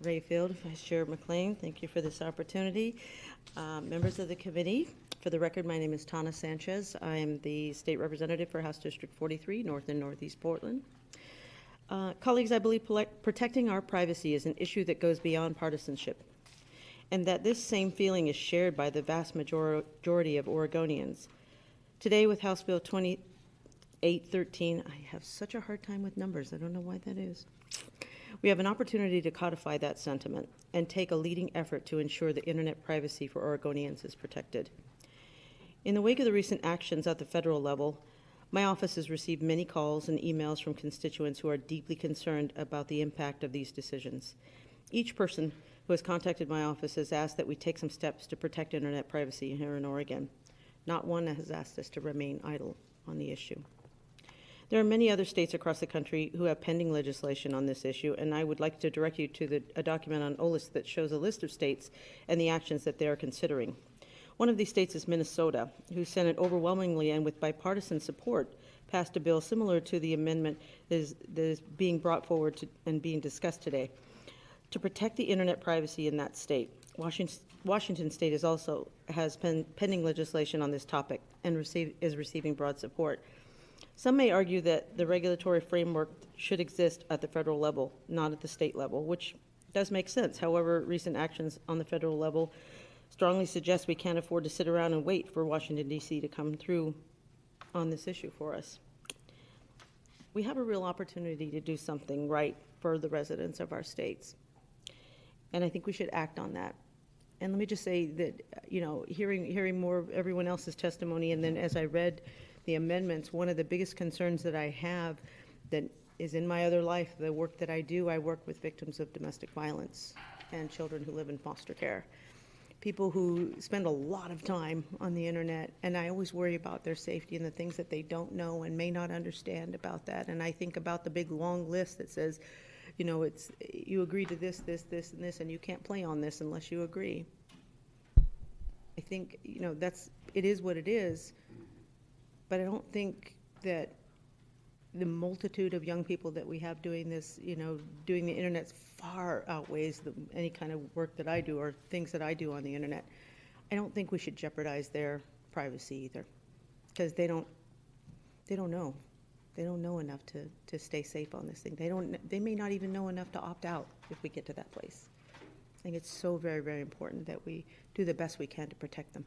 Rayfield, Vice Chair McLean, thank you for this opportunity. Members of the committee, for the record, my name is Tawna Sanchez. I am the State Representative for House District 43, North and Northeast Portland. Colleagues, I believe protecting our privacy is an issue that goes beyond partisanship, and that this same feeling is shared by the vast majority of Oregonians. Today, with House Bill 2813, I have such a hard time with numbers, I don't know why that is. We have an opportunity to codify that sentiment and take a leading effort to ensure the internet privacy for Oregonians is protected. In the wake of the recent actions at the federal level, my office has received many calls and emails from constituents who are deeply concerned about the impact of these decisions. Each person who has contacted my office has asked that we take some steps to protect internet privacy here in Oregon. Not one has asked us to remain idle on the issue. There are many other states across the country who have pending legislation on this issue, and I would like to direct you to a document on OLIS that shows a list of states and the actions that they are considering. One of these states is Minnesota, whose Senate overwhelmingly and with bipartisan support passed a bill similar to the amendment that is being brought forward and being discussed today to protect the internet privacy in that state. Washington State has pending legislation on this topic and is receiving broad support. Some may argue that the regulatory framework should exist at the federal level, not at the state level, which does make sense. However, recent actions on the federal level strongly suggest we can't afford to sit around and wait for Washington, D.C. to come through on this issue for us. We have a real opportunity to do something right for the residents of our states, and I think we should act on that. And let me just say that, hearing more of everyone else's testimony, and then as I read the amendments, one of the biggest concerns that I have that is in my other life, the work that I do, I work with victims of domestic violence and children who live in foster care. People who spend a lot of time on the internet, and I always worry about their safety and the things that they don't know and may not understand about that. And I think about the big long list that says, you agree to this, this, this, and this, and you can't play on this unless you agree. I think, it is what it is. But I don't think that the multitude of young people that we have doing this, doing the internet far outweighs any kind of work that I do or things that I do on the internet. I don't think we should jeopardize their privacy either, because they don't know. They don't know enough to stay safe on this thing. They may not even know enough to opt out if we get to that place. I think it's so very, very important that we do the best we can to protect them.